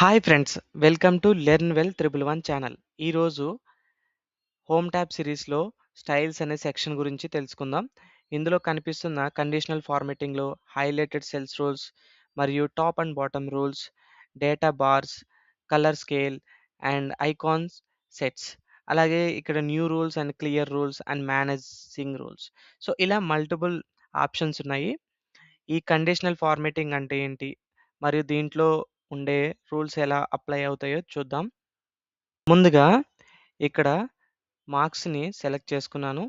Hi friends, welcome to learn well triple one channel. ఈరోజు home tab సిరీస్లో styles అనే section గురించి తెలుసుకుందాం. ఇందులో కనిపిస్తున్న కండిషనల్ ఫార్మాటింగ్లో హైలైటెడ్ సెల్స్ రూల్స్ మరియు top and bottom rules, data bars, colour scale and icons sets, అలాగే ఇక్కడ new rules and clear rules and managing rules. So ఇలా మల్టిపుల్ ఆప్షన్స్ ఉన్నాయి. ఈ కండిషనల్ ఫార్మాటింగ్ అంటే ఏంటి, మరియు దీంట్లో ఉండే రూల్స్ ఎలా అప్లై అవుతాయో చూద్దాం. ముందుగా ఇక్కడ మార్క్స్ని సెలెక్ట్ చేసుకున్నాను.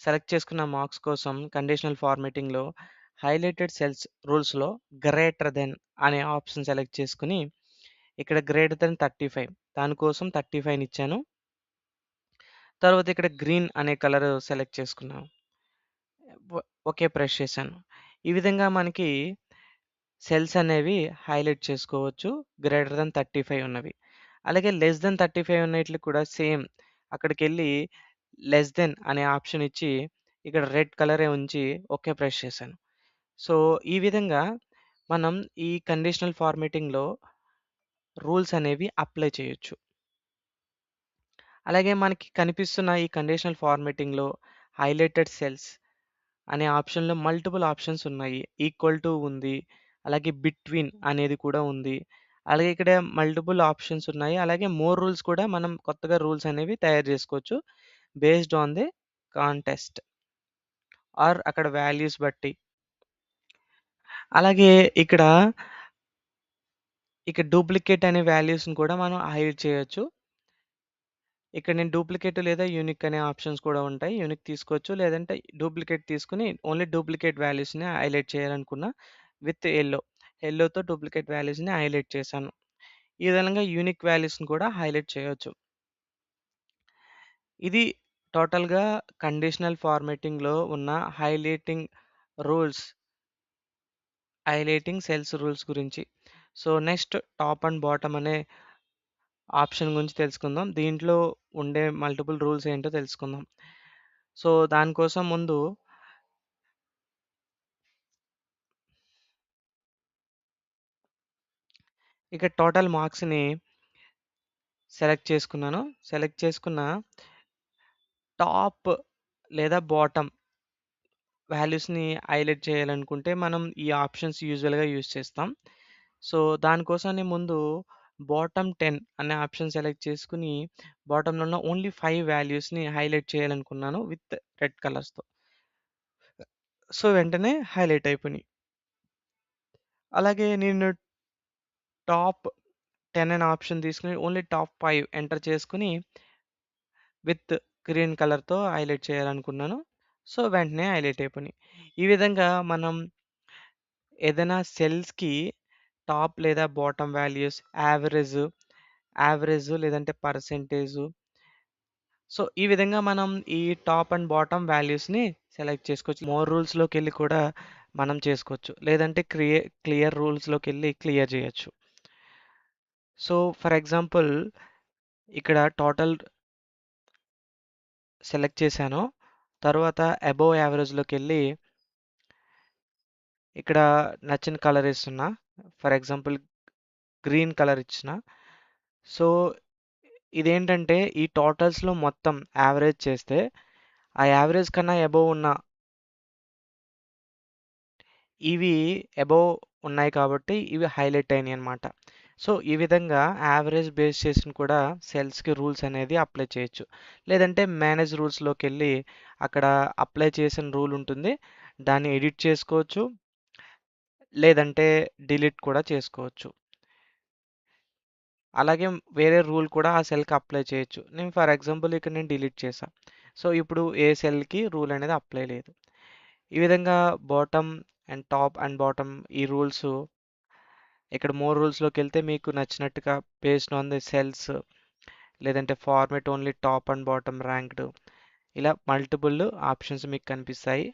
సెలెక్ట్ చేసుకున్న మార్క్స్ కోసం కండిషనల్ ఫార్మాటింగ్లో హైలైటెడ్ సెల్స్ రూల్స్లో గ్రేటర్ దెన్ అనే ఆప్షన్ సెలెక్ట్ చేసుకుని ఇక్కడ గ్రేటర్ దెన్ 35 దానికోసం 35 ఇచ్చాను. తర్వాత ఇక్కడ గ్రీన్ అనే కలర్ సెలెక్ట్ చేసుకున్నాను. ఓకే ప్రెస్ చేశాను. ఈ విధంగా మనకి సెల్స్ అనేవి హైలైట్ చేసుకోవచ్చు గ్రేటర్ దెన్ 35 ఉన్నవి. అలాగే లెస్ దెన్ 35 ఉన్నట్లు కూడా సేమ్ అక్కడికెళ్ళి లెస్ దెన్ అనే ఆప్షన్ ఇచ్చి ఇక్కడ రెడ్ కలరే ఉంచి ఓకే ప్రెస్ చేశాను. సో ఈ విధంగా మనం ఈ కండిషనల్ ఫార్మాటింగ్లో రూల్స్ అనేవి అప్లై చేయొచ్చు. అలాగే మనకి కనిపిస్తున్న ఈ కండిషనల్ ఫార్మాటింగ్లో హైలైటెడ్ సెల్స్ అనే ఆప్షన్లో మల్టిపుల్ ఆప్షన్స్ ఉన్నాయి. ఈక్వల్ టు ఉంది, అలాగే బిట్వీన్ అనేది కూడా ఉంది. అలాగే ఇక్కడ మల్టిపుల్ ఆప్షన్స్ ఉన్నాయి. అలాగే మోర్ రూల్స్ కూడా మనం కొత్తగా రూల్స్ అనేవి తయారు చేసుకోవచ్చు based on the context or అక్కడ వాల్యూస్ బట్టి. అలాగే ఇక్కడ డూప్లికేట్ అనే వాల్యూస్ని కూడా మనం హైడ్ చేయొచ్చు. ఇక్కడ నేను డూప్లికేట్ లేదా యూనిక్ అనే ఆప్షన్స్ కూడా ఉంటాయి. యూనిక్ తీసుకోవచ్చు, లేదంటే డూప్లికేట్ తీసుకొని ఓన్లీ డూప్లికేట్ వాల్యూస్ని హైలైట్ చేయాలనుకున్నా విత్ ఎల్లోతో డూప్లికేట్ వాల్యూస్ని హైలైట్ చేశాను. ఈ విధంగా యూనిక్ వాల్యూస్ని కూడా హైలైట్ చేయొచ్చు. ఇది టోటల్గా కండిషనల్ ఫార్మాటింగ్లో ఉన్న హైలైటింగ్ సెల్స్ రూల్స్ గురించి. So next top and bottom అనే ఆప్షన్ గురించి తెలుసుకుందాం. దీంట్లో ఉండే మల్టిపుల్ రూల్స్ ఏంటో తెలుసుకుందాం. సో దానికోసం ముందు ఇక్కడ టోటల్ మార్క్స్ని సెలెక్ట్ చేసుకున్నాను. సెలెక్ట్ చేసుకున్న టాప్ లేదా బాటమ్ వాల్యూస్ని హైలైట్ చేయాలనుకుంటే మనం ఈ ఆప్షన్స్ యూజువల్గా యూజ్ చేస్తాం. సో దానికోసం ముందు బాటమ్ 10 అనే ఆప్షన్ సెలెక్ట్ చేసుకుని బాటంలో ఉన్న ఓన్లీ 5 వాల్యూస్ని హైలైట్ చేయాలనుకున్నాను విత్ రెడ్ కలర్స్తో. సో వెంటనే హైలైట్ అయిపోయినాయి. అలాగే నేను టాప్ 10 అనే ఆప్షన్ తీసుకుని ఓన్లీ టాప్ 5 ఎంటర్ చేసుకుని విత్ గ్రీన్ కలర్తో హైలైట్ చేయాలనుకున్నాను. సో వెంటనే హైలైట్ అయిపోయినాయి. ఈ విధంగా మనం ఏదైనా సెల్స్కి టాప్ లేదా బాటమ్ వాల్యూస్, యావరేజ్ లేదంటే పర్సెంటేజ్, సో ఈ విధంగా మనం ఈ టాప్ అండ్ బాటమ్ వాల్యూస్ని సెలెక్ట్ చేసుకోవచ్చు. మోర్ రూల్స్లోకి వెళ్ళి కూడా మనం చేసుకోవచ్చు, లేదంటే క్లియర్ రూల్స్లోకి వెళ్ళి క్లియర్ చేయొచ్చు. సో ఫర్ ఎగ్జాంపుల్ ఇక్కడ టోటల్ సెలెక్ట్ చేశాను. తర్వాత అబోవ్ యావరేజ్లోకి వెళ్ళి ఇక్కడ నచ్చిన కలర్ ఇస్తున్నా. ఫర్ ఎగ్జాంపుల్ గ్రీన్ కలర్ ఇచ్చిన. సో ఇదేంటంటే ఈ టోటల్స్లో మొత్తం యావరేజ్ చేస్తే ఆ యావరేజ్ కన్నా అబోవ్ ఉన్న ఇవి అబోవ్ ఉన్నాయి కాబట్టి ఇవి హైలైట్ అయినాయి అనమాట. సో ఈ విధంగా యావరేజ్ బేస్ చేసి కూడా సెల్స్కి రూల్స్ అనేది అప్లై చేయొచ్చు. లేదంటే మేనేజ్ రూల్స్లోకి వెళ్ళి అక్కడ అప్లై చేసిన రూల్ ఉంటుంది, దాన్ని ఎడిట్ చేసుకోవచ్చు, లేదంటే డిలీట్ కూడా చేసుకోవచ్చు. అలాగే వేరే రూల్ కూడా ఆ సెల్కి అప్లై చేయొచ్చు. నేను ఫర్ ఎగ్జాంపుల్ ఇక్కడ నేను డిలీట్ చేశాను. సో ఇప్పుడు ఏ సెల్కి రూల్ అనేది అప్లై లేదు. ఈ విధంగా bottom and top and bottom ఈ రూల్స్ ఇక్కడ మోర్ రూల్స్లోకి వెళ్తే మీకు నచ్చినట్టుగా బేస్డ్ ఆన్ ది సెల్స్, లేదంటే format only top and bottom ranked, ఇలా మల్టిపుల్ ఆప్షన్స్ మీకు కనిపిస్తాయి.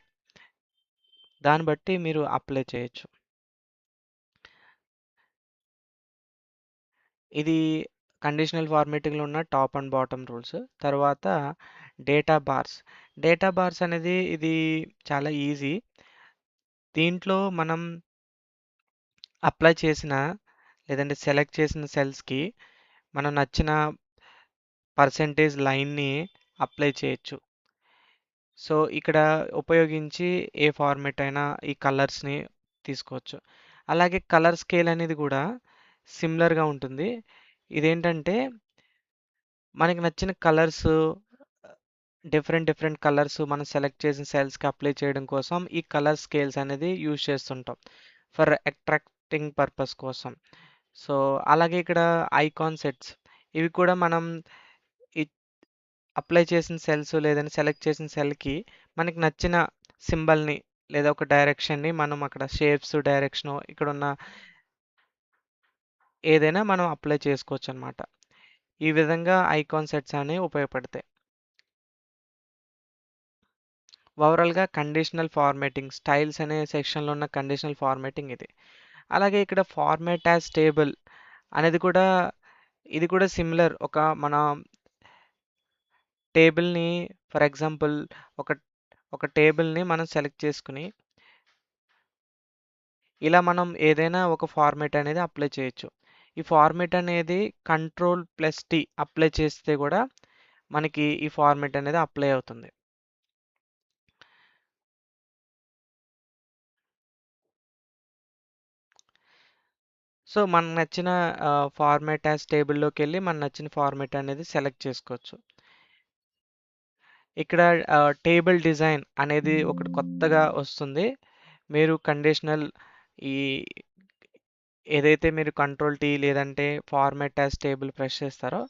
దాన్ని బట్టి మీరు అప్లై చేయొచ్చు. ఇది కండిషనల్ ఫార్మాటింగ్లో ఉన్న టాప్ అండ్ బాటమ్ రూల్స్. తర్వాత డేటా బార్స్ అనేది ఇది చాలా ఈజీ. దీంట్లో మనం అప్లై చేసిన లేదంటే సెలెక్ట్ చేసిన సెల్స్‌కి మనం నచ్చిన పర్సెంటేజ్ లైన్‌ని అప్లై చేయొచ్చు. సో, ఇక్కడ ఉపయోగించి ఏ ఫార్మాట్ అయినా ఈ కలర్స్‌ని తీసుకోవచ్చు. అలాగే కలర్ స్కేల్ అనేది కూడా సిమిలర్‌గా ఉంటుంది. ఇదేంటంటే మనకి నచ్చిన కలర్స్ డిఫరెంట్ కలర్స్ మనం సెలెక్ట్ చేసిన సెల్స్‌కి అప్లై చేయడం కోసం ఈ కలర్ స్కేల్స్ అనేది యూజ్ చేస్తుంటాం. ఫర్ అట్రాక్టింగ్ పర్పస్ కోసం. సో, అలాగే ఇక్కడ ఐకాన్ సెట్స్ ఇవి కూడా మనం ఈ అప్లై చేసిన సెల్స్ లేదంటే సెలెక్ట్ చేసిన సెల్‌కి మనకి నచ్చిన సింబల్‌ని లేదా ఒక డైరెక్షన్‌ని మనం అక్కడ షేప్స్, డైరెక్షను ఇక్కడున్న ఏదైనా మనం అప్లై చేసుకోవచ్చనమాట. ఈ విధంగా ఐకాన్ సెట్స్ అనేవి ఉపయోగపడతాయి. ఓవరాల్‌గా కండిషనల్ ఫార్మాటింగ్ స్టైల్స్ అనే సెక్షన్‌లో ఉన్న కండిషనల్ ఫార్మాటింగ్ ఇది. అలాగే ఇక్కడ ఫార్మాట్ యాజ్ టేబుల్ అనేది కూడా ఇది కూడా సిమిలర్. మన టేబుల్‌ని ఫర్ ఎగ్జాంపుల్ ఒక ఒక టేబుల్‌ని మనం సెలెక్ట్ చేసుకొని ఇలా మనం ఏదైనా ఒక ఫార్మాట్ అనేది అప్లై చేయొచ్చు. ఈ ఫార్మాట్ అనేది కంట్రోల్+T అప్లై చేస్తే కూడా మనకి ఈ ఫార్మాట్ అనేది అప్లై అవుతుంది. సో, మనకు నచ్చిన ఫార్మాట్ యాజ్ టేబుల్‌లోకెళ్ళి మనకు నచ్చిన ఫార్మాట్ అనేది సెలెక్ట్ చేసుకోవచ్చు. ఇక్కడ టేబుల్ డిజైన్ అనేది ఒకటి కొత్తగా వస్తుంది. మీరు కండిషనల్ ఈ ఏదైతే మీరు కంట్రోల్+T లేదంటే ఫార్మాట్ యాజ్ టేబుల్ ప్రెస్ చేస్తారో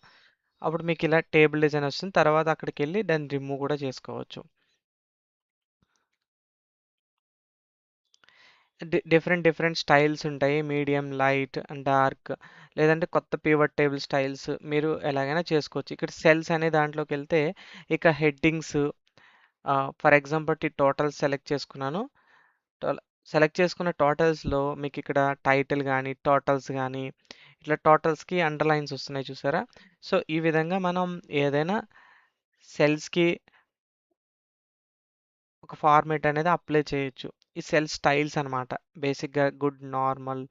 అప్పుడు మీకు ఇలా టేబుల్ డిజైన్ వస్తుంది. తర్వాత అక్కడికెళ్ళి దాన్ని రిమూవ్ కూడా చేసుకోవచ్చు. డిఫరెంట్ స్టైల్స్ ఉంటాయి. మీడియం, లైట్ అండ్ డార్క్ లేదంటే కొత్త పివట్ టేబుల్ స్టైల్స్ మీరు ఎలాగైనా చేసుకోవచ్చు. ఇక్కడ సెల్స్ అనే దాంట్లోకెళ్తే ఇక headings for example totals select చేసుకున్నాను. టోల సెలెక్ట్ చేసుకున్న టోటల్స్‌లో మీకిక్కడ టైటిల్ గానీ, టోటల్స్ గానీ ఇట్లా టోటల్స్‌కి అండర్‌లైన్స్ వస్తున్నాయి చూసారా? సో, ఈ విధంగా మనం ఏదైనా సెల్స్‌కి ఒక ఫార్మాట్ అనేది అప్లై చేయొచ్చు. ఈ సెల్ స్టైల్స్ అనమాట. బేసిక్‌గా good, normal,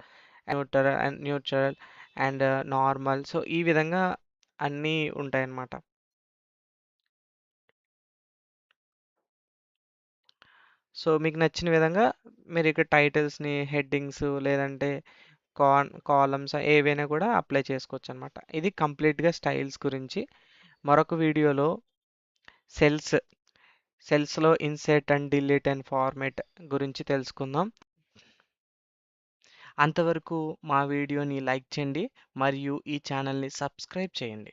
neutral and normal. So, ఈ విధంగా అన్నీ ఉంటాయన్నమాట. సో, మీకు నచ్చిన విధంగా మీరు ఇక్కడ టైటిల్స్‌ని, హెడ్డింగ్స్ లేదంటే కాలమ్స్ ఏవైనా కూడా అప్లై చేసుకోవచ్చనమాట. ఇది కంప్లీట్‌గా స్టైల్స్ గురించి. మరొక వీడియోలో సెల్స్, సెల్స్‌లో insert and delete and format గురించి తెలుసుకుందాం. అంతవరకు మా వీడియోని లైక్ చేయండి మరియు ఈ ఛానల్‌ని సబ్స్క్రైబ్ చేయండి.